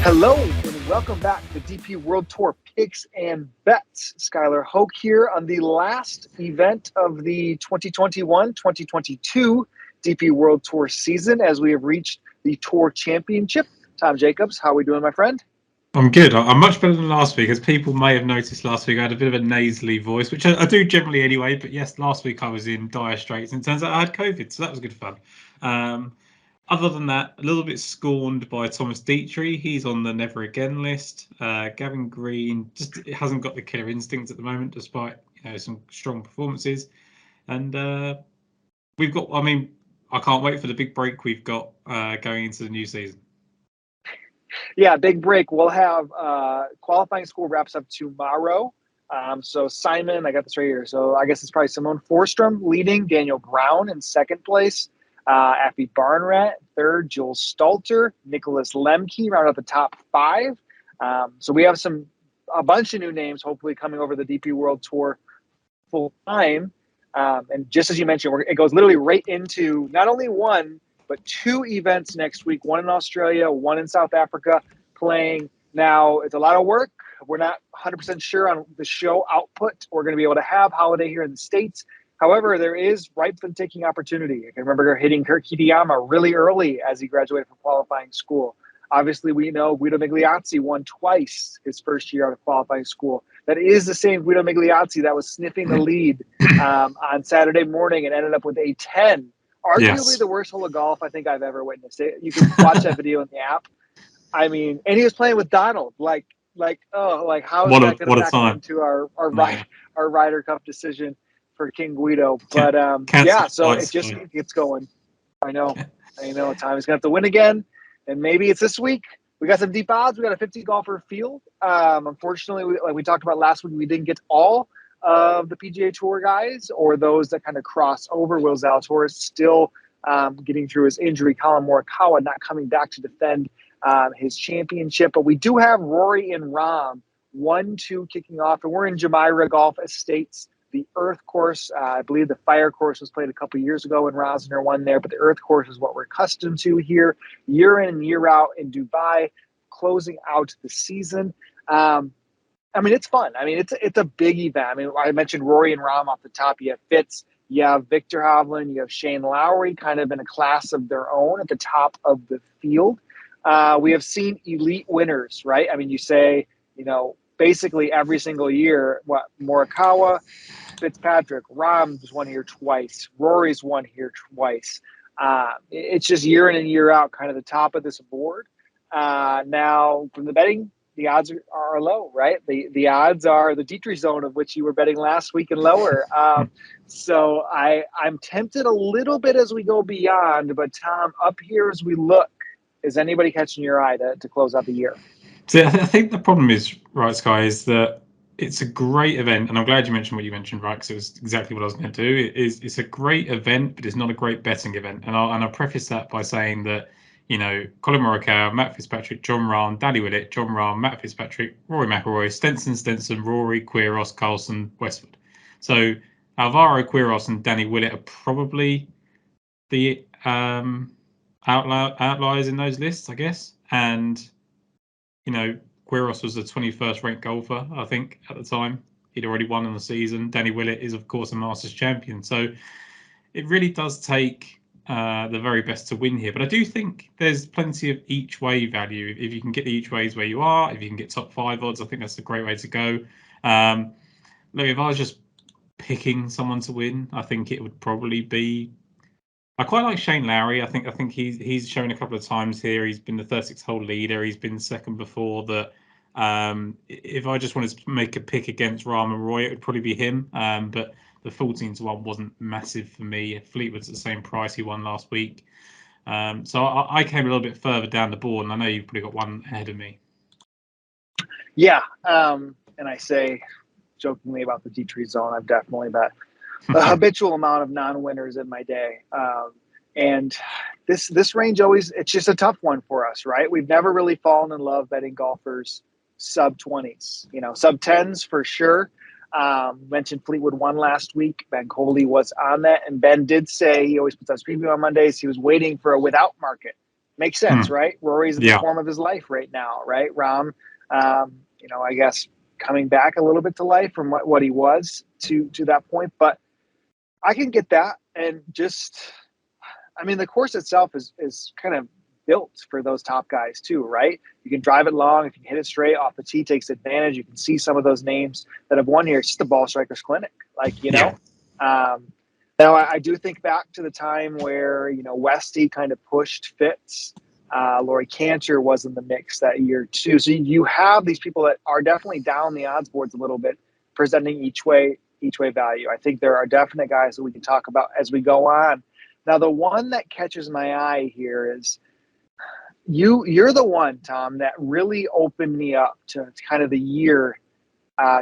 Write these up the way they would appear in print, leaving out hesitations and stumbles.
Hello and welcome back to DP World Tour Picks and Bets. Skylar, Hoke here on the last event of the 2021-2022 DP World Tour season as we have reached the Tour Championship. Tom Jacobs, how are we doing, my friend? I'm good. I'm much better than last week. As people may have noticed last week, I had a bit of a nasally voice, which I do generally anyway. But yes, last week I was in dire straits, and it turns out I had COVID, so that was good fun. Other than that, a little bit scorned by Thomas Dietrich. He's on the never again list. Gavin Green just hasn't got the killer instinct at the moment, despite some strong performances. And we've got. I mean, I can't wait for the big break we've got going into the new season. Yeah, big break. We'll have qualifying school wraps up tomorrow. So Simon, I got this right here. So I guess it's probably Simone Forsstrom leading, Daniel Brown in second place, Affie Barnrat third, Joel Stalter, Nicholas Lemke round out the top five. So we have a bunch of new names hopefully coming over the DP World Tour full time. And just as you mentioned, it goes literally right into not only one, but two events next week, one in Australia, one in South Africa playing. Now, it's a lot of work. We're not 100% sure on the show output we're going to be able to have holiday here in the States. However, there is ripe for taking opportunity. I can remember hitting Kitayama really early as he graduated from qualifying school. Obviously, we know Guido Migliozzi won twice his first year out of qualifying school. That is the same Guido Migliozzi that was sniffing the lead on Saturday morning and ended up with a 10. Arguably the worst hole of golf I think I've ever witnessed. You can watch that video in the app. I mean, and he was playing with Donald. How is that going to factor into our Ryder Cup decision for King Guido? But so it just gets going. I know. Time is going to have to win again, and maybe it's this week. We got some deep odds. We got a 50 golfer field. Unfortunately, like we talked about last week, we didn't get all of the PGA Tour guys or those that kind of cross over. Will Zalatoris still getting through his injury. Colin Morikawa not coming back to defend his championship. But we do have Rory and Rahm 1-2 kicking off. And we're in Jumeirah Golf Estates, the Earth course. I believe the Fire course was played a couple years ago and Rosner won there. But the Earth course is what we're accustomed to here year in and year out in Dubai, closing out the season. I mean, it's fun. I mean, it's a big event. I mean, I mentioned Rory and Rahm off the top. You have Fitz, you have Victor Hovland, you have Shane Lowry kind of in a class of their own at the top of the field. We have seen elite winners, right? I mean, you say, basically every single year, Morikawa, Fitzpatrick, Rahm's won here twice. Rory's won here twice. It's just year in and year out kind of the top of this board. Now, from the betting, the odds are low, right? The odds are the Dietrich zone of which you were betting last week and lower. So I'm tempted a little bit as we go beyond. But, Tom, up here as we look, is anybody catching your eye to close out the year? So I think the problem is, right, Sky, is that it's a great event. And I'm glad you mentioned what you mentioned, right, because it was exactly what I was going to do. It's a great event, but it's not a great betting event. And I'll preface that by saying that, Colin Morikawa, Matt Fitzpatrick, Jon Rahm, Danny Willett, Jon Rahm, Matt Fitzpatrick, Rory McIlroy, Stenson, Rory, Quiros, Carlson, Westwood. So Alvaro, Quiros, and Danny Willett are probably the outliers in those lists, I guess. And, Quiros was the 21st ranked golfer, I think, at the time. He'd already won in the season. Danny Willett is, of course, a Masters champion. So it really does take the very best to win here. But I do think there's plenty of each way value. If you can get the each ways where you are, if you can get top 5 odds, I think that's a great way to go. Look, if I was just picking someone to win, I think it would probably be. I quite like Shane Lowry. I think he's shown a couple of times here. He's been the 36-hole leader. He's been second before that. If I just wanted to make a pick against Rahm and Roy, it would probably be him. But the 14-1 wasn't massive for me. Fleetwood's at the same price he won last week. So I came a little bit further down the board, and I know you've probably got one ahead of me. Yeah, and I say jokingly about the Dietrich zone, I've definitely bet a habitual amount of non-winners in my day. And this range it's just a tough one for us, right? We've never really fallen in love betting golfers sub-20s, sub-10s for sure. Mentioned Fleetwood won last week. Ben Coley was on that, and Ben did say he always puts out preview on Mondays. He was waiting for a without market Makes sense, right? Rory's in the Yeah. form of his life right now, right? Rahm, I guess coming back a little bit to life from what he was to that point. But I can get that. And the course itself is kind of built for those top guys too, right? You can drive it long. If you can hit it straight off the tee, takes advantage. You can see some of those names that have won here. It's just the ball strikers clinic, Now, I do think back to the time where, Westy kind of pushed Fitz. Laurie Cantor was in the mix that year too. So you have these people that are definitely down the odds boards a little bit, presenting each way value. I think there are definite guys that we can talk about as we go on. Now, the one that catches my eye here is you're the one, Tom, that really opened me up to kind of the year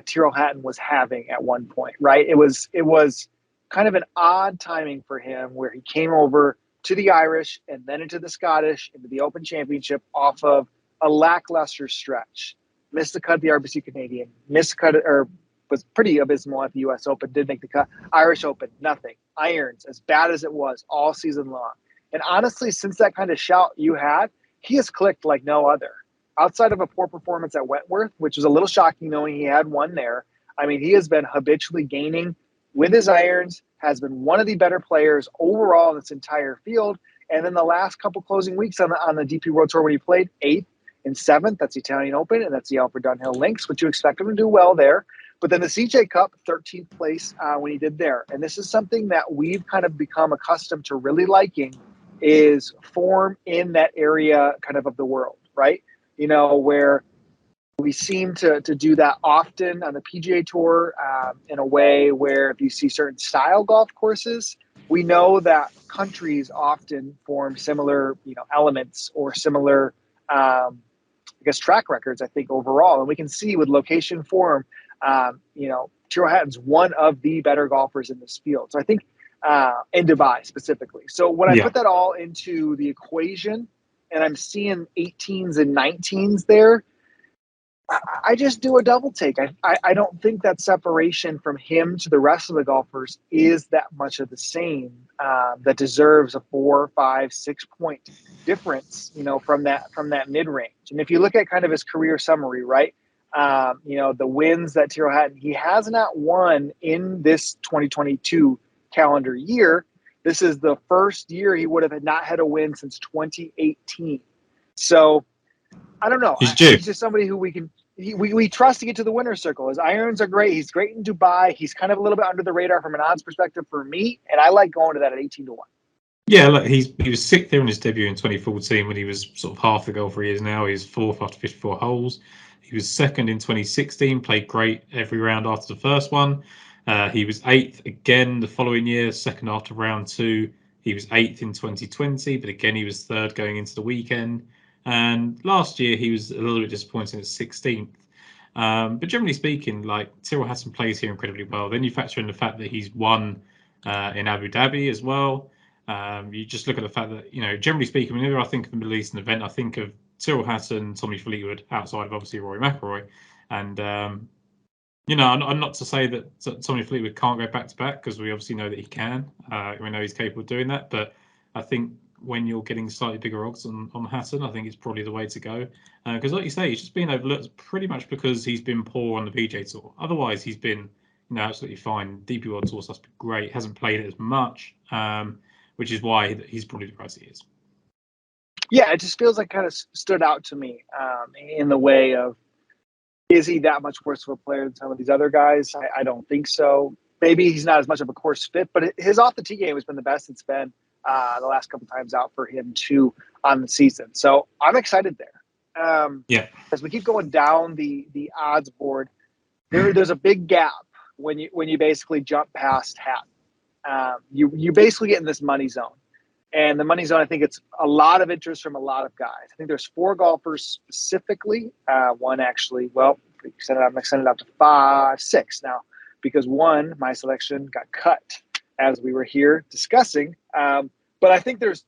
Tyrrell Hatton was having at one point, right? It was kind of an odd timing for him where he came over to the Irish and then into the Scottish, into the Open Championship off of a lackluster stretch. Missed the cut at the RBC Canadian, missed the cut, or was pretty abysmal at the U.S. Open, did make the cut. Irish Open, nothing. Irons, as bad as it was all season long. And honestly, since that kind of shout you had, he has clicked like no other. Outside of a poor performance at Wentworth, which was a little shocking knowing he had one there, he has been habitually gaining with his irons, has been one of the better players overall in this entire field. And then the last couple closing weeks on the DP World Tour when he played 8th and 7th, that's the Italian Open, and that's the Alfred Dunhill Links, which you expect him to do well there. But then the CJ Cup, 13th place when he did there. And this is something that we've kind of become accustomed to really liking, is form in that area kind of the world, right? Where we seem to do that often on the PGA Tour in a way where if you see certain style golf courses, we know that countries often form similar, elements or similar, track records, I think, overall. And we can see with location form, Tyrrell Hatton's one of the better golfers in this field. So I think in Dubai specifically. So when I put that all into the equation and I'm seeing 18s and 19s there, I just do a double take. I don't think that separation from him to the rest of the golfers is that much of the same that deserves a 4, 5, 6 point difference, from that mid range. And if you look at kind of his career summary, right, the wins that Tyrrell Hatton, he has not won in this 2022 calendar year. This is the first year he would have not had a win since 2018. So I don't know. He's just somebody who we trust to get to the winner's circle. His irons are great. He's great in Dubai. He's kind of a little bit under the radar from an odds perspective for me, and I like going to that at 18-1. Yeah, look, he was 6th there in his debut in 2014 when he was sort of half the golfer he is now. He's 4th after 54 holes. He was 2nd in 2016, played great every round after the first one. He was 8th again the following year, 2nd after round 2. He was 8th in 2020, but again he was 3rd going into the weekend. And last year he was a little bit disappointing at 16th. But generally speaking, like, Tyrrell Hatton plays here incredibly well. Then you factor in the fact that he's won in Abu Dhabi as well. You just look at the fact that, generally speaking, whenever I think of the Middle Eastern event, I think of Tyrrell Hatton, Tommy Fleetwood, outside of obviously Rory McIlroy. And, I'm not to say that Tommy Fleetwood can't go back-to-back, because we obviously know that he can. We know he's capable of doing that. But I think when you're getting slightly bigger odds on Hatton, I think it's probably the way to go. Because like you say, he's just been overlooked pretty much because he's been poor on the PGA Tour. Otherwise, he's been absolutely fine. DP World Tour stuff's been great. Hasn't played it as much, which is why he's probably the price he is. Yeah, it just feels like kind of stood out to me in the way of, is he that much worse of a player than some of these other guys? I don't think so. Maybe he's not as much of a course fit, but his off the tee game has been the best it's been the last couple times out for him too on the season. So I'm excited there. As we keep going down the odds board, there's a big gap when you basically jump past Hatton. You basically get in this money zone. And the money zone, I think it's a lot of interest from a lot of guys. I think there's 4 golfers specifically. One actually, I'm extended out to 6 now, because one, my selection, got cut as we were here discussing. But I think there's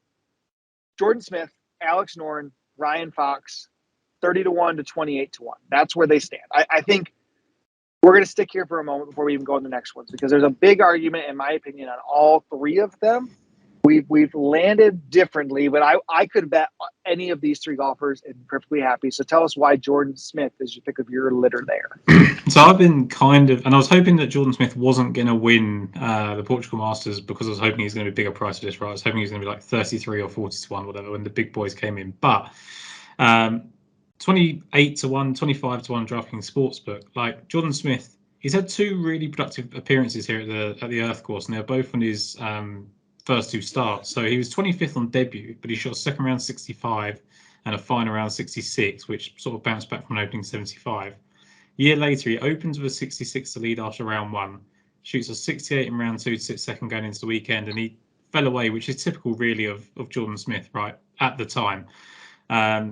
Jordan Smith, Alex Noren, Ryan Fox, 30-1 to 28-1. That's where they stand. I think we're going to stick here for a moment before we even go on the next ones, because there's a big argument, in my opinion, on all 3 of them. We've landed differently, but I could bet any of these three golfers and be perfectly happy. So tell us why Jordan Smith is your pick of your litter there. So I've been and I was hoping that Jordan Smith wasn't going to win the Portugal Masters because I was hoping he's going to be a bigger price for this, right? I was hoping he was going to be like 33 or 40 to 1, whatever, when the big boys came in. But 28 to 1, 25 to 1 DraftKings Sportsbook. Like Jordan Smith, he's had two really productive appearances here at the Earth Course, and they're both on his first two starts. So he was 25th on debut, but he shot second round 65 and a final round 66, which sort of bounced back from an opening 75. A year later, he opens with a 66 to lead after round one, shoots a 68 in round two to sit second going into the weekend, and he fell away, which is typical really of Jordan Smith, right, at the time.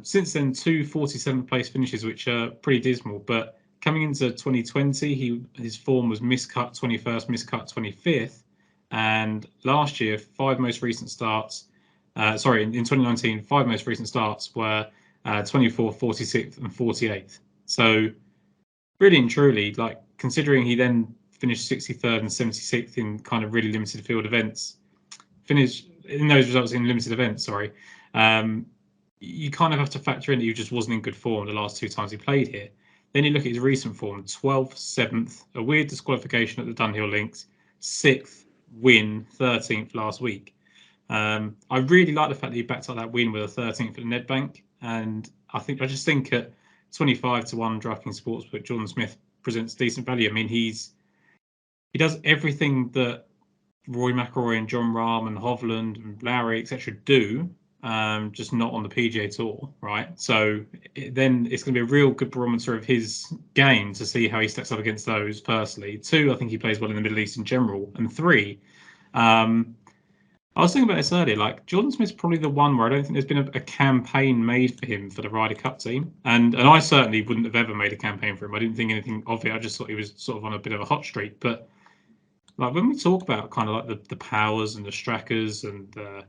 Since then, two 47th place finishes, which are pretty dismal, but coming into 2020, his form was miscut 21st, miscut 25th, and last year, in 2019, five most recent starts were 24th, 46th, and 48th. So really and truly, like considering he then finished 63rd and 76th in kind of really limited field events, finished in those results in limited events, sorry, you kind of have to factor in that he just wasn't in good form the last two times he played here. Then you look at his recent form, 12th, 7th, a weird disqualification at the Dunhill Links, 6th, win, 13th last week. I really like the fact that he backed up that win with a 13th at the Nedbank, and I just think at 25 to 1 DraftKings Sportsbook, Jordan Smith presents decent value. I mean, he does everything that Rory McIlroy and John Rahm and Hovland and Lowry, etc. do, just not on the PGA Tour, right? So then it's going to be a real good barometer of his game to see how he stacks up against those personally. 2, I think he plays well in the Middle East in general. And 3, I was thinking about this earlier, like Jordan Smith's probably the one where I don't think there's been a campaign made for him for the Ryder Cup team. And I certainly wouldn't have ever made a campaign for him. I didn't think anything of it. I just thought he was sort of on a bit of a hot streak. But like when we talk about kind of like the Powers and the Strackers and the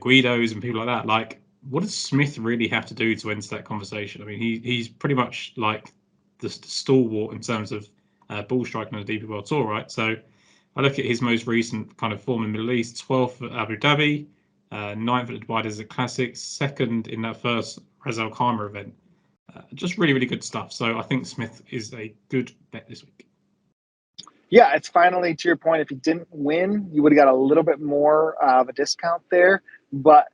Guidos and people like that, like what does Smith really have to do to enter that conversation? I mean, he's pretty much like the stalwart in terms of ball striking on the DP World Tour, right? So I look at his most recent kind of form in the Middle East: 12th at Abu Dhabi, 9th at the Dubai Desert Classics, 2nd in that first Ras Al Khaimah event. Just really, really good stuff. So I think Smith is a good bet this week. Yeah, it's finally to your point. If he didn't win, you would have got a little bit more of a discount there. But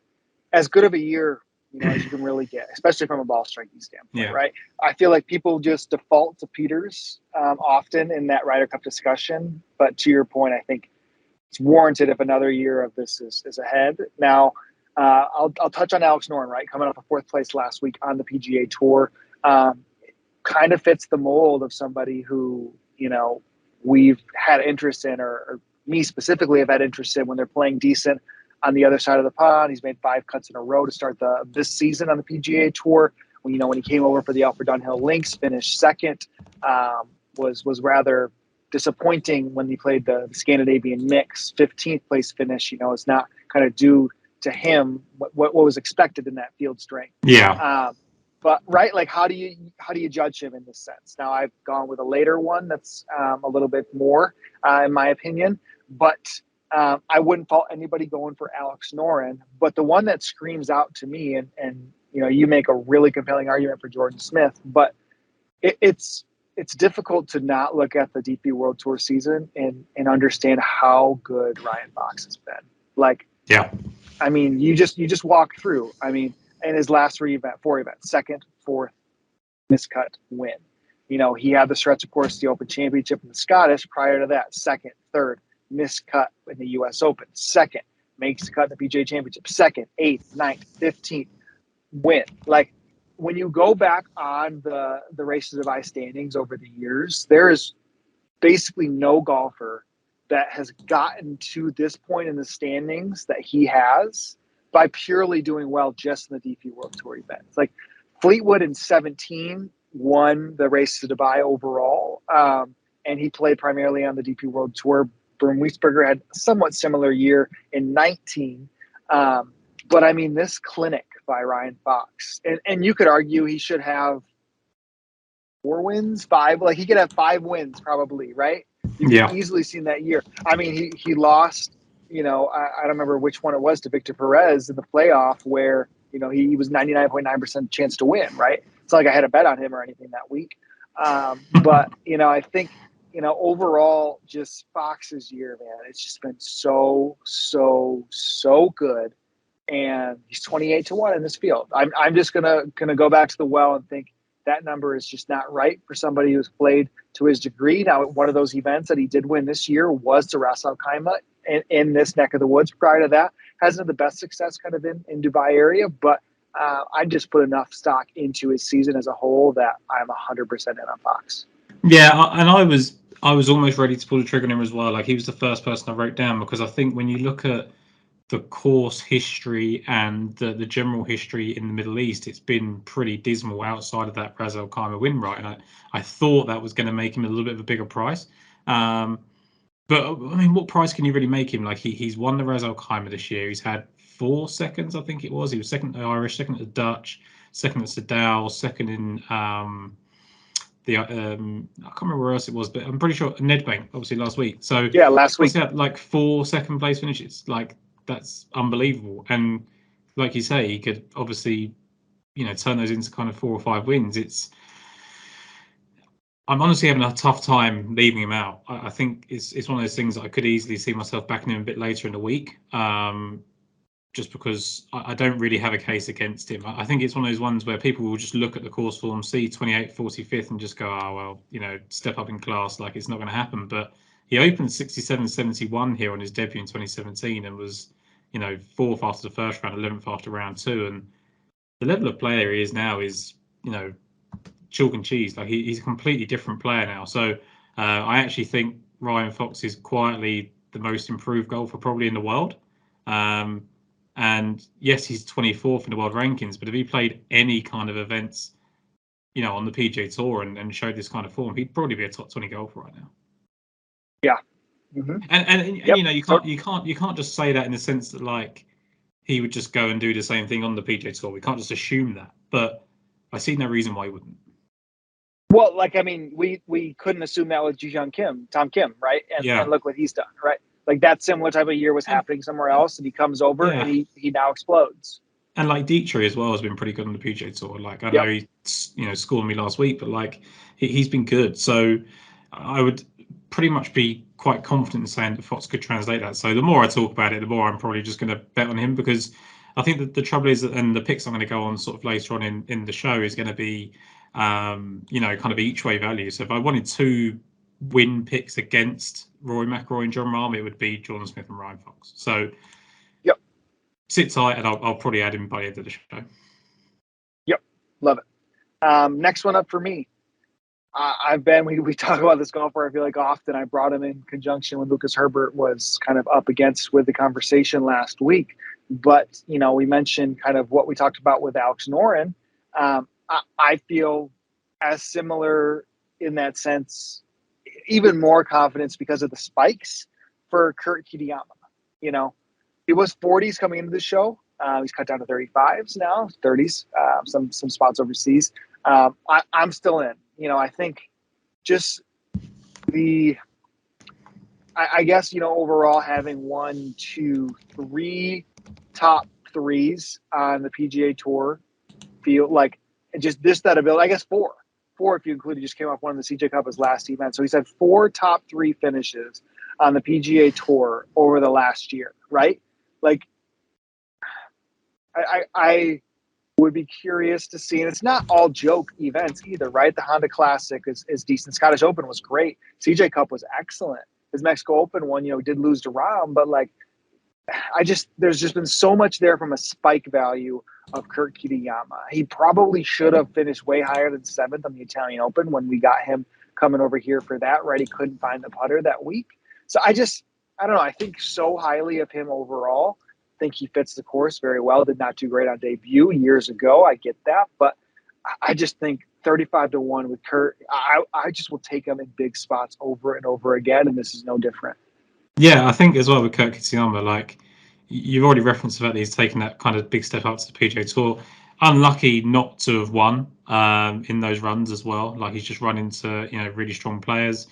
as good of a year, as you can really get, especially from a ball striking standpoint, right? I feel like people just default to Peters often in that Ryder Cup discussion. But to your point, I think it's warranted if another year of this is ahead. Now, I'll touch on Alex Noren, right? Coming off a 4th place last week on the PGA Tour. Kind of fits the mold of somebody who, we've had interest in, or me specifically have had interest in when they're playing decent on the other side of the pond. He's made 5 cuts in a row to start this season on the PGA Tour. When he came over for the Alfred Dunhill Links, finished 2nd, was rather disappointing when he played the Scandinavian Mix. 15th place finish, is not kind of due to him what was expected in that field strength. Yeah. But right, like how do you judge him in this sense? Now I've gone with a later one that's a little bit more, in my opinion, but I wouldn't fault anybody going for Alex Noren. But the one that screams out to me, and you make a really compelling argument for Jordan Smith, but it's difficult to not look at the DP World Tour season and understand how good Ryan Fox has been. Like, yeah, I mean, you just walk through. I mean, in his last 4 events, 2nd, 4th, miscut, win. He had the stretch, of course, the Open Championship and the Scottish. Prior to that, 2nd, 3rd, miscut in the U.S. Open. 2nd, makes the cut in the PGA Championship. 2nd, 8th, 9th, 15th, win. Like, when you go back on the Races of Ice standings over the years, there is basically no golfer that has gotten to this point in the standings that he has by purely doing well just in the DP World Tour events. Like Fleetwood in 17 won the Race to Dubai overall, and he played primarily on the DP World Tour. Bernd Wiesberger had a somewhat similar year in 19. But I mean, this clinic by Ryan Fox, and you could argue he should have 4 wins, 5. Like he could have 5 wins probably, right? You could easily see that year. I mean, he lost I don't remember which one it was, to Victor Perez in the playoff where, he was 99.9% chance to win, right? It's not like I had a bet on him or anything that week. But, I think, overall, just Fox's year, man, it's just been so, so, so good. And he's 28-1 in this field. I'm just gonna go back to the well and think that number is just not right for somebody who's played to his degree. Now, one of those events that he did win this year was the Ras Al Khaimah in this neck of the woods. Prior to that, hasn't had the best success kind of in Dubai area, but I just put enough stock into his season as a whole that I'm 100% in on Fox. Yeah, and I was almost ready to pull the trigger on him as well. Like, he was the first person I wrote down, because I think when you look at the course history and the general history in the Middle East, it's been pretty dismal outside of that Ras Al Khaimah win, right? And I thought that was going to make him a little bit of a bigger price. But I mean, what price can you really make him? Like, he's won the Ras Al Khaimah this year. He's had 4 seconds, I think it was. He was second at the Irish, second at the Dutch, second at Sedal, second in I can't remember where else it was, but I'm pretty sure Nedbank, obviously, last week. So yeah, last week he had like 4 second place finishes. Like, that's unbelievable. And like you say, he could obviously, turn those into kind of 4 or 5 wins. I'm honestly having a tough time leaving him out. I think it's one of those things that I could easily see myself backing him a bit later in the week, just because I don't really have a case against him. I think it's one of those ones where people will just look at the course form, see 28th, 45th, and just go, oh, well, step up in class, like it's not going to happen. But he opened 67.71 here on his debut in 2017 and was, 4th after the first round, 11th after round 2. And the level of player he is now is, chalk and cheese. Like, he's a completely different player now. So I actually think Ryan Fox is quietly the most improved golfer probably in the world. And yes, he's 24th in the world rankings, but if he played any kind of events, on the PGA Tour and showed this kind of form, he'd probably be a top 20 golfer right now. Yeah. Mm-hmm. And you can't just say that in the sense that, like, he would just go and do the same thing on the PGA Tour. We can't just assume that, but I see no reason why he wouldn't. Well, like, I mean, we couldn't assume that with Tom Kim, right? And look what he's done, right? Like, that similar type of year was happening somewhere else, and he comes over and he now explodes. And like Dietrich as well has been pretty good on the PGA Tour. Like, I know he scored me last week, but like he's been good. So I would pretty much be quite confident in saying that Fox could translate that. So the more I talk about it, the more I'm probably just going to bet on him, because I think that the trouble is that, and the picks I'm going to go on sort of later on in the show, is going to be kind of each way value. So if I wanted 2 win picks against Rory McIlroy and John Rahm, it would be Jordan Smith and Ryan Fox. So sit tight, and I'll probably add him by the end of the show. Yep, love it. Next one up for me. We talk about this golfer, I feel like, often. I brought him in conjunction when Lucas Herbert was kind of up against with the conversation last week. But, we mentioned kind of what we talked about with Alex Noren. I feel as similar in that sense, even more confidence because of the spikes for Kurt Kitayama. He was 40s coming into the show. He's cut down to 35s now, 30s, some spots overseas. I'm still in. I think just I guess, overall having 1, 2, 3 top 3s on the PGA Tour feel like just that ability. I guess 4 if you include, he just came off one of the CJ Cup, his last event. So he's had 4 top 3 finishes on the PGA Tour over the last year, right? Like, I would be curious to see, and it's not all joke events either, right? The Honda Classic is decent. Scottish Open was great. CJ Cup was excellent. His Mexico Open one, did lose to Rahm, but like, there's just been so much there from a spike value of Kurt Kitayama. He probably should have finished way higher than 7th on the Italian Open when we got him coming over here for that, right? He couldn't find the putter that week. So I don't know. I think so highly of him overall. I think he fits the course very well. Did not do great on debut years ago. I get that. But I just think 35-1 with Kurt, I just will take him in big spots over and over again, and this is no different. Yeah, I think as well with Kurt Kitayama, like, you've already referenced the fact that he's taken that kind of big step up to the PGA Tour. Unlucky not to have won in those runs as well. Like, he's just run into really strong players.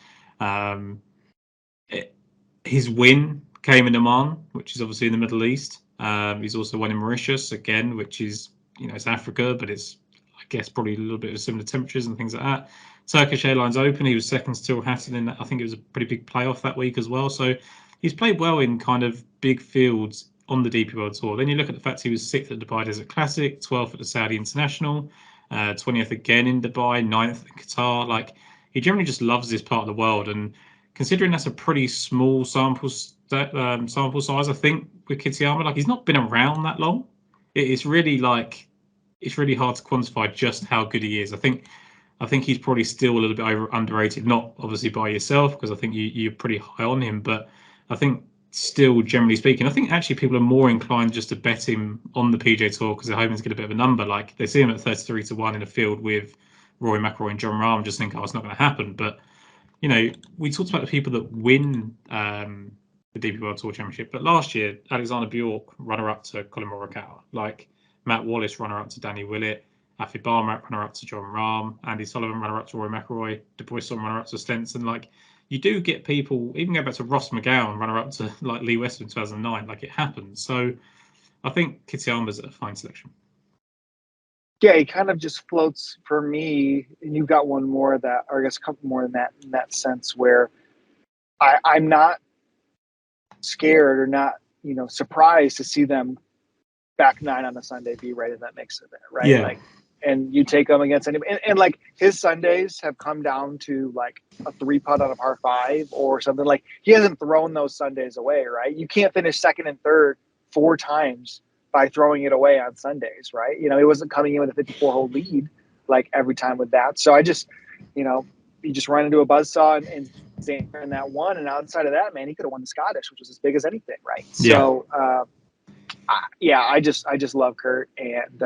His win came in Oman, which is obviously in the Middle East. He's also won in Mauritius again, which is, it's Africa, but it's, I guess, probably a little bit of similar temperatures and things like that. Turkish Airlines Open, he was second to Tyrrell Hatton in that. I think it was a pretty big playoff that week as well. So he's played well in kind of big fields on the DP World Tour. Then you look at the fact he was 6th at the Dubai Desert Classic, 12th at the Saudi International, 20th again in Dubai, 9th in Qatar. Like, he generally just loves this part of the world. And considering that's a pretty small sample size, I think, with Kitayama, like, he's not been around that long. It's really hard to quantify just how good he is. I think he's probably still a little bit underrated, not obviously by yourself, because I think you're pretty high on him, but I think still, generally speaking, I think actually people are more inclined just to bet him on the PJ Tour because they're hoping to get a bit of a number. Like, they see him at 33 to 1 in a field with Rory McIlroy and John Rahm, just think, oh, it's not going to happen. But, we talked about the people that win the DP World Tour Championship, but last year, Alexander Bjork, runner-up to Colin Morikawa, like Matt Wallace, runner-up to Danny Willett, Afi Barmat, runner-up to John Rahm, Andy Sullivan, runner-up to Rory McIlroy, De Boisson, runner-up to Stenson. Like, you do get people, even go back to Ross McGowan, runner-up to like Lee Westwood in 2009. Like, it happens. So I think Kitayama's a fine selection. Yeah, he kind of just floats for me, and you've got one more that, or I guess a couple more in that sense, where I'm not scared or not, surprised to see them back 9 on a Sunday be right in that mix of it, right? Yeah. Like, and you take them against anybody, and like his Sundays have come down to like a 3-putt on a par 5 or something. Like, he hasn't thrown those Sundays away, right? You can't finish second and third 4 times by throwing it away on Sundays, right? He wasn't coming in with a 54-hole lead like every time with that. So I just, you just run into a buzzsaw and in that one, and outside of that, man, he could have won the Scottish, which was as big as anything, right? Yeah. So, I just love Kurt, and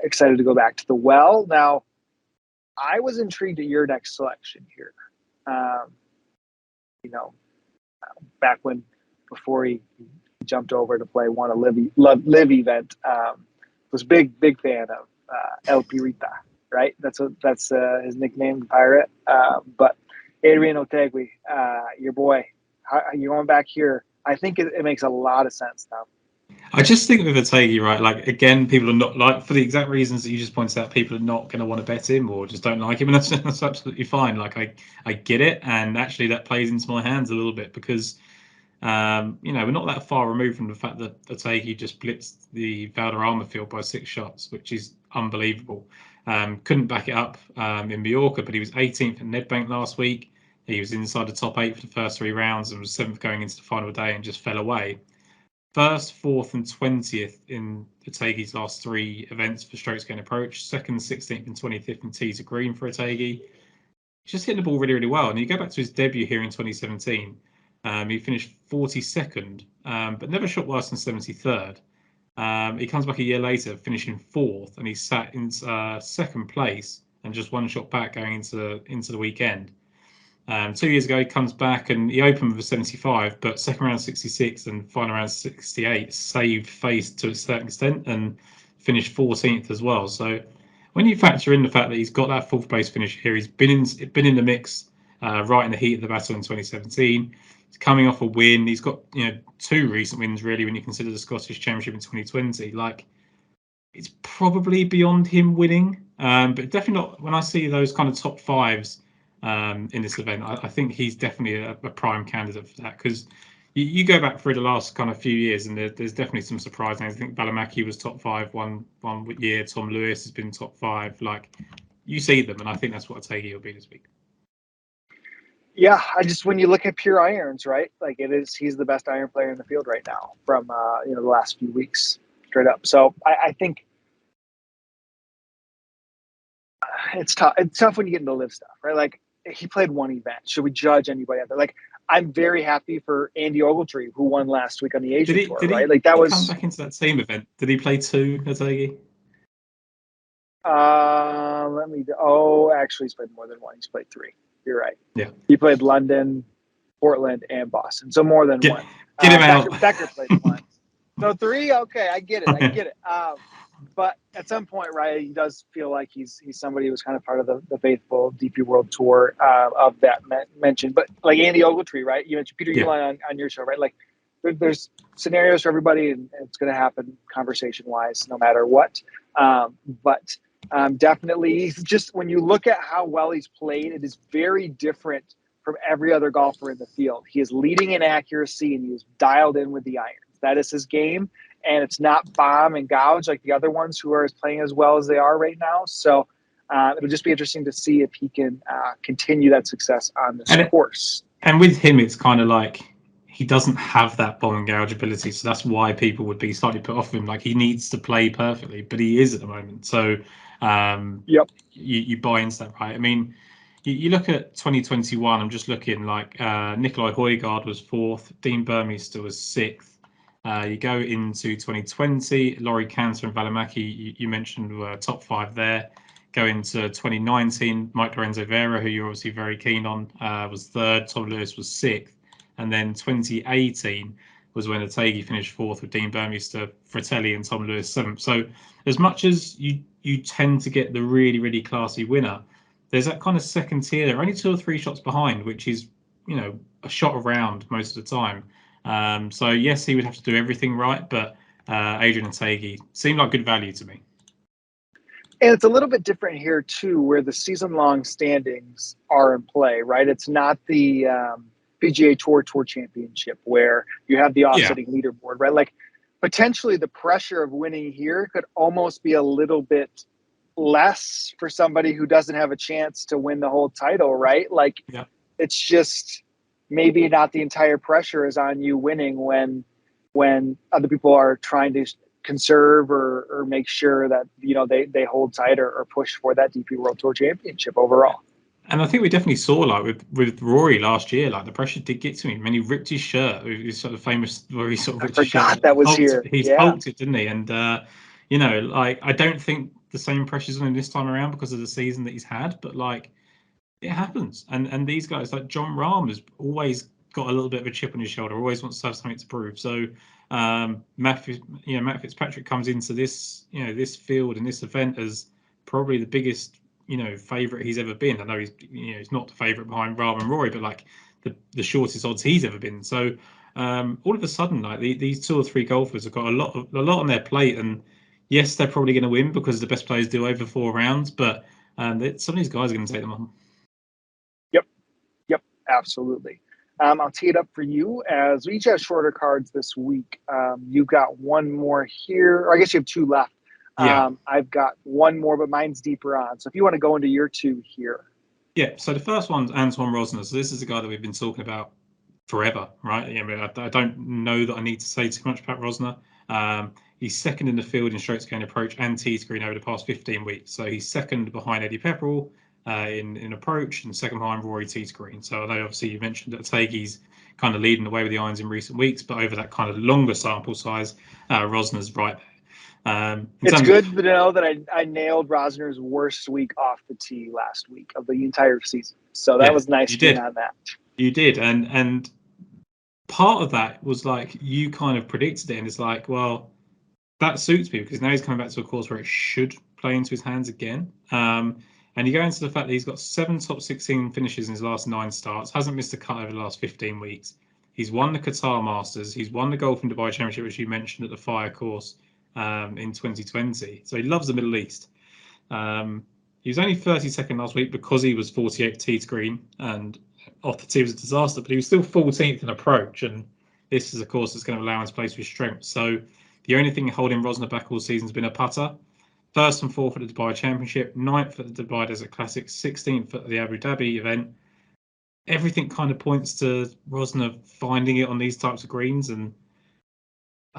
excited to go back to the well. Now, I was intrigued at your next selection here. Back before he jumped over to play one live event, was big fan of El Pirita, right? That's his nickname, the Pirate. But Adrian Otegui, your boy, you're going back here. I think it makes a lot of sense now. I just think with Otegui, right, like, again, people are not, like, for the exact reasons that you just pointed out, people are not going to want to bet him or just don't like him, and that's absolutely fine. Like, I get it, and actually that plays into my hands a little bit because, we're not that far removed from the fact that Otegui just blitzed the Valderrama field by 6 shots, which is unbelievable. Couldn't back it up in Mallorca, but he was 18th at Nedbank last week. He was inside the top 8 for the first 3 rounds and was 7th going into the final day and just fell away. 1st, 4th, and 20th in Otegui's last 3 events for strokes gained approach. 2nd, 16th, and 25th in tee to green for Otegui. He's just hitting the ball really, really well. And you go back to his debut here in 2017. He finished 42nd, but never shot worse than 73rd. He comes back a year later, finishing 4th, and he sat in 2nd place and just 1 shot back going into the weekend. 2 years ago, he comes back and he opened with a 75, but second round 66 and final round 68 saved face to a certain extent and finished 14th as well. So when you factor in the fact that he's got that 4th place finish here, he's been in the mix right in the heat of the battle in 2017. He's coming off a win. He's got 2 recent wins really when you consider the Scottish Championship in 2020. Like, it's probably beyond him winning, but definitely not when I see those kind of top 5s. In this event, I think he's definitely a prime candidate for that because you go back through the last kind of few years and there's definitely some surprise names. I think Balamaki was top 5 one year. Tom Lewis has been top 5. Like, you see them, and I think that's what Otegui will be this week. Yeah, when you look at pure irons, right? Like, he's the best iron player in the field right now from the last few weeks straight up. So I think it's tough. It's tough when you get into live stuff, right? Like, he played 1 event. Should we judge anybody out there? Like, I'm very happy for Andy Ogletree, who won last week on the Asian Tour, right? Like, that was come back into that same event. Did he play 2, Otegui? Actually, he's played more than 1. He's played 3. You're right. Yeah. He played London, Portland, and Boston. So more than 1. Get him out. Becker played 1. So 3? Okay, I get it. But at some point, right, he does feel like he's somebody who was kind of part of the faithful DP World Tour of that mention. But like Andy Ogletree, right? You mentioned Peter Uihlein on your show, right? Like, there's scenarios for everybody, and it's going to happen conversation-wise no matter what. But definitely, just when you look at how well he's played, it is very different from every other golfer in the field. He is leading in accuracy, and he is dialed in with the irons. That is his game, and it's not bomb and gouge like the other ones who are playing as well as they are right now. So it'll just be interesting to see if he can continue that success on this course. And with him, it's kind of like he doesn't have that bomb and gouge ability, so that's why people would be slightly put off him. Like, he needs to play perfectly, but he is at the moment. So you buy into that, right? I mean, you look at 2021. I'm just looking, like, Nikolai Højgaard was 4th, Dean Burmeister was 6th. You go into 2020, Laurie Cantor and Valimaki, you mentioned were top 5 there. Go into 2019, Mike Lorenzo Vera, who you're obviously very keen on, was 3rd. Tom Lewis was 6th. And then 2018 was when Otaegi finished 4th with Dean Burmeister, Fratelli, and Tom Lewis 7th. So as much as you tend to get the really, really classy winner, there's that kind of second tier. They're only 2 or 3 shots behind, which is, a shot around most of the time. So yes, he would have to do everything right, but Adrian Otaegi seemed like good value to me. And it's a little bit different here too, where the season-long standings are in play, right? It's not the PGA Tour Championship where you have the offsetting leaderboard, right? Like, potentially the pressure of winning here could almost be a little bit less for somebody who doesn't have a chance to win the whole title, right? Like, it's just maybe not the entire pressure is on you winning when other people are trying to conserve or make sure that they hold tight or push for that DP World Tour Championship overall. And I think we definitely saw, like, with Rory last year, like, the pressure did get to him. I mean, he ripped his shirt. His sort of famous where he sort of ripped his shirt. I forgot that was here. He's hulked it, didn't he? And like, I don't think the same pressure's on him this time around because of the season that he's had. But, like, it happens. And these guys, like John Rahm, has always got a little bit of a chip on his shoulder. Always wants to have something to prove. So Matt Fitzpatrick comes into this this field and this event as probably the biggest favourite he's ever been. I know he's not the favourite behind Rahm and Rory, but like the shortest odds he's ever been. So all of a sudden, like, these 2 or 3 golfers have got a lot on their plate, and yes, they're probably going to win because the best players do over 4 rounds, but some of these guys are going to take them on. Yep, absolutely. I'll tee it up for you as we each have shorter cards this week. You've got one more here, or I guess you have 2 left. I've got one more, but mine's deeper on. So if you want to go into your 2 here. Yeah, so the first one's Antoine Rosner. So this is a guy that we've been talking about forever, right? I don't know that I need to say too much about Rosner. He's 2nd in the field in strokes gained approach and tee screen over the past 15 weeks. So he's 2nd behind Eddie Pepperell in approach and 2nd behind Rory tee screen. So I know obviously you mentioned that Otaegi's kind of leading the way with the irons in recent weeks, but over that kind of longer sample size, Rosner's right there. It's good to know that I nailed Rosner's worst week off the tee last week of the entire season. So that was nice being on that. You did. And part of that was like you kind of predicted it. And it's like, well, that suits me because now he's coming back to a course where it should play into his hands again. And you go into the fact that he's got 7 top 16 finishes in his last 9 starts, hasn't missed a cut over the last 15 weeks. He's won the Qatar Masters. He's won the Golf and Dubai Championship, which you mentioned at the Fire course in 2020. So he loves the Middle East. He was only 32nd last week because he was 48th tee screen and off the tee was a disaster, but he was still 14th in approach. And this is a course that's going to allow him to play to his strength. So the only thing holding Rosner back all season has been a putter. 1st and 4th at the Dubai Championship, 9th at the Dubai Desert Classic, 16th at the Abu Dhabi event. Everything kind of points to Rosner finding it on these types of greens, and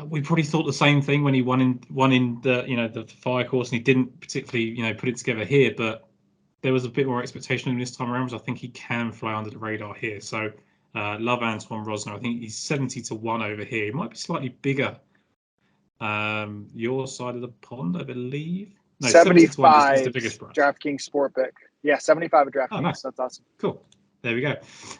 we probably thought the same thing when he won in the Fire course, and he didn't particularly put it together here. But there was a bit more expectation of him this time around, because I think he can fly under the radar here. So love Antoine Rosner. I think he's 70-1 over here. He might be slightly bigger. Your side of the pond, I believe. No, 75 is the biggest price. DraftKings Sport Pick. Yeah, 75 at DraftKings. Oh, nice. That's awesome. Cool. There we go.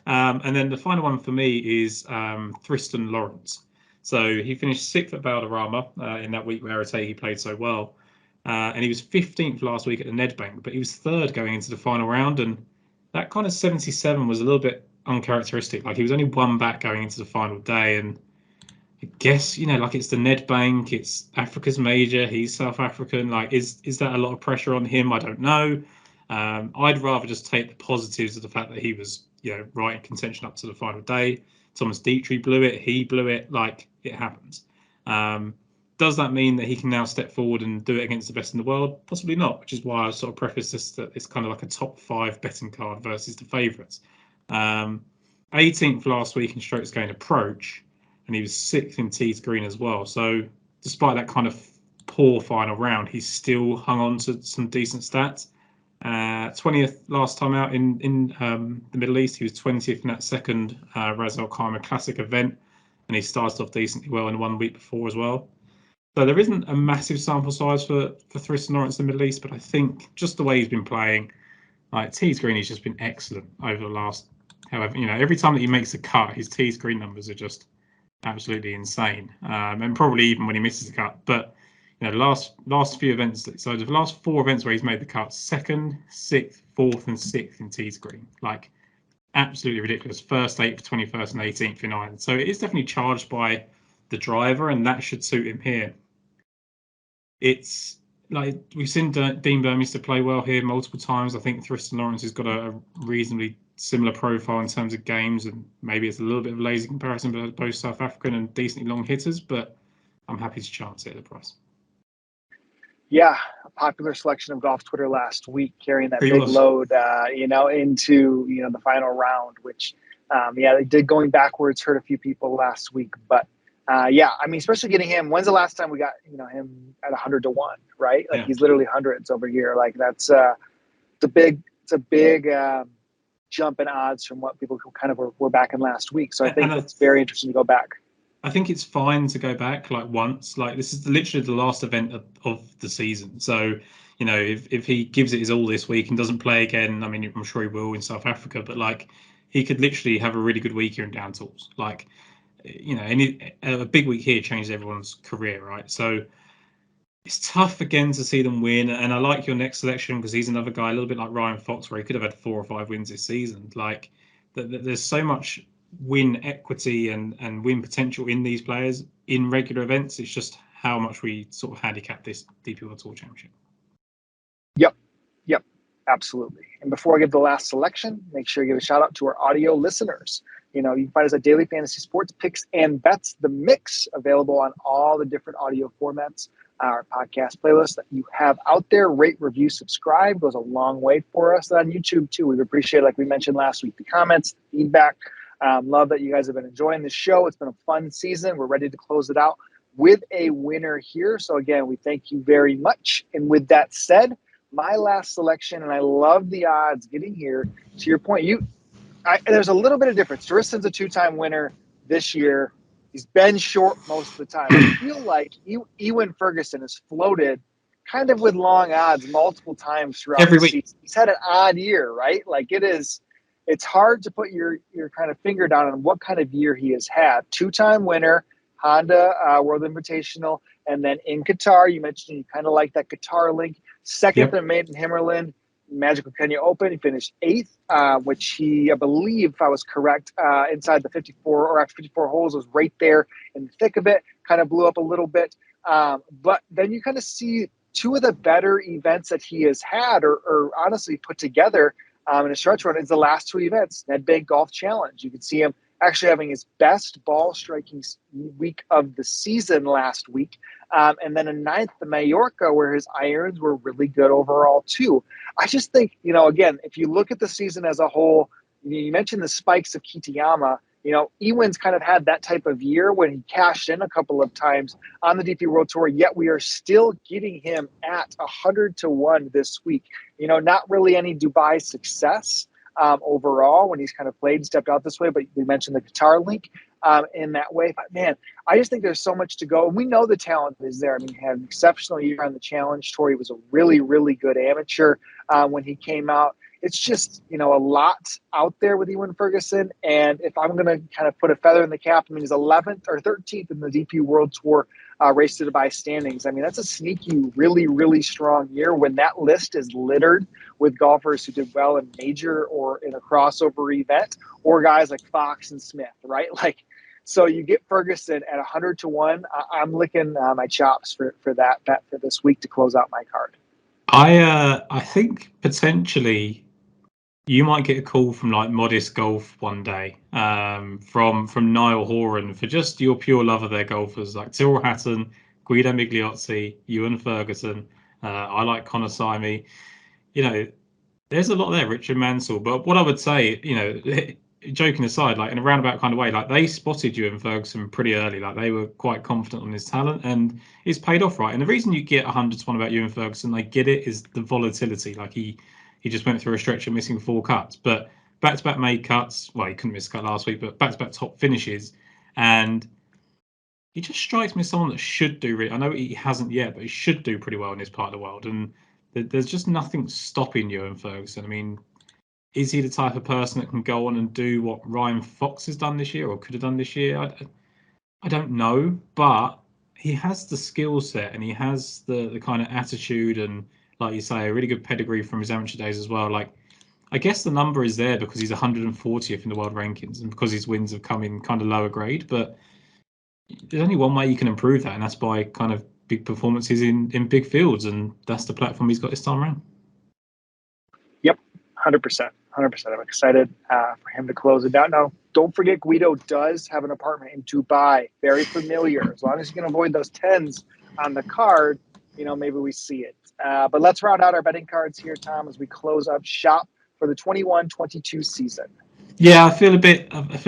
And then the final one for me is Rosner Lawrence. So he finished 6th at Valderrama in that week where he played so well. And he was 15th last week at the Nedbank, but he was 3rd going into the final round. And that kind of 77 was a little bit uncharacteristic. Like, he was only 1 back going into the final day. And guess, like it's the Ned Bank, it's Africa's major, he's South African. Like, is that a lot of pressure on him? I don't know. I'd rather just take the positives of the fact that he was, right in contention up to the final day. Thomas Dietrich blew it, he blew it, like it happens. Does that mean that he can now step forward and do it against the best in the world? Possibly not, which is why I sort of preface this that it's kind of like a top 5 betting card versus the favourites. 18th last week in strokes gained approach, and he was 6th in tees green as well. So despite that kind of poor final round, he still hung on to some decent stats. 20th last time out in the Middle East. He was 20th in that second Ras Al Khaimah Classic event, and he started off decently well in 1 week before as well. So there isn't a massive sample size for Tyrrell and Lawrence in the Middle East, but I think just the way he's been playing, like tees green, he's just been excellent over the last, however, every time that he makes a cut, his tees green numbers are just absolutely insane, and probably even when he misses a cut. But last few events, so the last 4 events where he's made the cut, 2nd, 6th, 4th, and 6th in tees green, like absolutely ridiculous. 1st, 8th, 21st, and 18th in iron. So it is definitely charged by the driver, and that should suit him here. It's like we've seen Dean Burmester play well here multiple times. I think Tyrrell Lawrence has got a reasonably similar profile in terms of games, and maybe it's a little bit of a lazy comparison, but both South African and decently long hitters. But I'm happy to chance it at the price. Yeah, a popular selection of golf Twitter last week, carrying that big load, into the final round. Which, they did going backwards hurt a few people last week, but. Especially getting him. When's the last time we got him at 100 to 1? Right, like he's literally hundreds over here. Like that's it's a big jump in odds from what people who kind of were back in last week. So I think it's very interesting to go back. I think it's fine to go back like once. Like this is literally the last event of the season. So if he gives it his all this week and doesn't play again, I mean I'm sure he will in South Africa. But like he could literally have a really good week here in Down Tools. Like. A big week here changes everyone's career, right? So it's tough again to see them win. And I like your next selection because he's another guy, a little bit like Ryan Fox, where he could have had 4 or 5 wins this season. Like there's so much win equity and win potential in these players in regular events. It's just how much we sort of handicap this DP World Tour Championship. Yep, absolutely. And before I give the last selection, make sure you give a shout out to our audio listeners. You can find us at Daily Fantasy Sports Picks and Bets, the mix, available on all the different audio formats. Our podcast playlist that you have out there. Rate, review, subscribe goes a long way for us. On YouTube too, we appreciate, like we mentioned last week, the comments, the feedback. Love that you guys have been enjoying the show. It's been a fun season. We're ready to close it out with a winner here. So again, we thank you very much. And with that said, my last selection, and I love the odds getting here. To your point, there's a little bit of difference. Tristan's a 2-time winner this year. He's been short most of the time. I feel like Ewan Ferguson has floated kind of with long odds multiple times throughout the season. He's had an odd year, right? Like it's hard to put your kind of finger down on what kind of year he has had. 2-time winner, Honda World Invitational, and then in Qatar, you mentioned you kind of like that Qatar link. Second in Maiden Himmerland, Magical Kenya Open. He finished 8th, which he, I believe, if I was correct, inside the 54 or after 54 holes, was right there in the thick of it. Kind of blew up a little bit. But then you kind of see 2 of the better events that he has had or honestly put together in a stretch run is the last 2 events. Nedbank Golf Challenge. You can see him actually having his best ball striking week of the season last week. And then a 9th, the Mallorca, where his irons were really good overall too. I just think, again, if you look at the season as a whole, you mentioned the spikes of Kitayama. Ewan's kind of had that type of year when he cashed in a couple of times on the DP World Tour, yet we are still getting him at 100 to 1 this week. Not really any Dubai success overall when he's kind of played and stepped out this way, but we mentioned the Qatar link in that way. But man, I just think there's so much to go. And we know the talent is there. I mean, he had an exceptional year on the Challenge Tour. He was a really, really good amateur when he came out. It's just, a lot out there with Ewan Ferguson. And if I'm going to kind of put a feather in the cap, I mean, he's 11th or 13th in the DP World Tour Race to Dubai standings. I mean, that's a sneaky, really, really strong year when that list is littered with golfers who did well in major or in a crossover event, or guys like Fox and Smith, right? Like, So you get Ferguson at 100-1. I'm licking my chops for that bet for this week to close out my card. I think potentially you might get a call from like Modest Golf one day, from Niall Horan for just your pure love of their golfers, like Tyrrell Hatton, Guido Migliozzi, Ewan Ferguson. I like Connor Simey. You know, there's a lot there, Richard Mansell. But what I would say, joking aside, like in a roundabout kind of way, like they spotted Ewan Ferguson pretty early. Like they were quite confident on his talent, and it's paid off, right? And the reason you get 100-1 about Ewan Ferguson, I get it, is the volatility. Like he just went through a stretch of missing 4 cuts, but back-to-back made cuts. Well, he couldn't miss a cut last week, but back-to-back top finishes, and he just strikes me as someone that should do. I know he hasn't yet, but he should do pretty well in this part of the world. And there's just nothing stopping Ewan Ferguson. I mean, is he the type of person that can go on and do what Ryan Fox has done this year or could have done this year? I don't know, but he has the skill set and he has the kind of attitude and, like you say, a really good pedigree from his amateur days as well. Like, I guess the number is there because he's 140th in the world rankings and because his wins have come in kind of lower grade. But there's only one way you can improve that, and that's by kind of big performances in big fields, and that's the platform he's got this time around. Yep, 100%. 100%. I'm excited for him to close it down. Now, don't forget, Guido does have an apartment in Dubai. Very familiar. As long as you can avoid those 10s on the card, maybe we see it. But let's round out our betting cards here, Tom, as we close up shop for the 21-22 season. Yeah, I feel a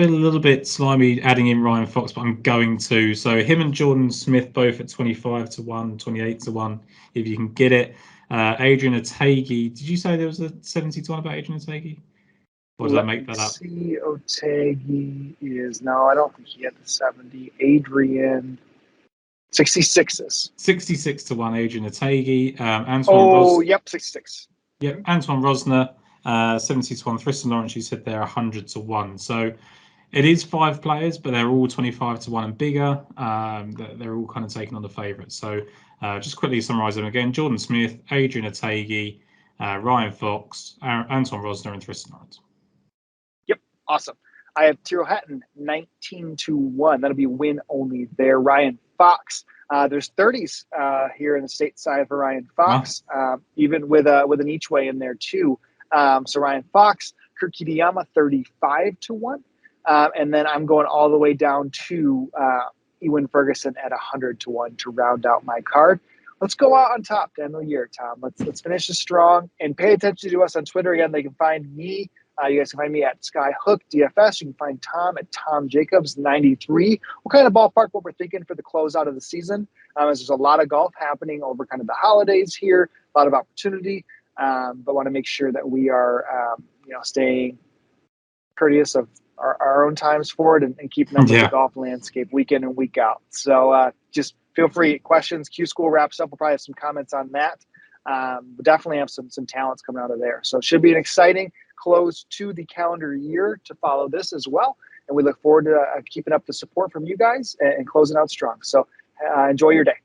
little bit slimy adding in Ryan Fox, but I'm going to. So him and Jordan Smith both at 25-1, 28-1, if you can get it. Adrian Otegi. Did you say there was a 70-1 about Adrian Otegi? Or did I make that up? Otegi is, no, I don't think he had the 70. Adrian, 66s. 66-1, Adrian Otegi. Yep, 66. Yep, Antoine Rosner. 70-1, Tristan Lawrence, you said they're 100-1. So it is 5 players, but they're all 25-1 and bigger. They're all kind of taking on the favourites. So just quickly summarise them again: Jordan Smith, Adrian Otegi, Ryan Fox, Anton Rosner, and Tristan Lawrence. Yep, awesome. I have Tyrrell Hatton 19-1. That'll be win only there. Ryan Fox. There's 30s here in the stateside for Ryan Fox, even with an each way in there too. So Ryan Fox, Kitayama 35-1. And then I'm going all the way down to Ewan Ferguson at 100-1 to round out my card. Let's go out on top to end the year, Tom. Let's finish this strong and pay attention to us on Twitter. Again, they can find me. You guys can find me at Skyhook DFS. You can find Tom at Tom Jacobs 93. We'll kind of ballpark what we're thinking for the closeout of the season. As there's a lot of golf happening over kind of the holidays here, a lot of opportunity. But want to make sure that we are, staying courteous of our own times for it and keeping up with the golf landscape week in and week out. So just feel free. Questions. Q School wraps up. We'll probably have some comments on that. But definitely have some talents coming out of there. So it should be an exciting close to the calendar year to follow this as well. And we look forward to keeping up the support from you guys and closing out strong. So enjoy your day.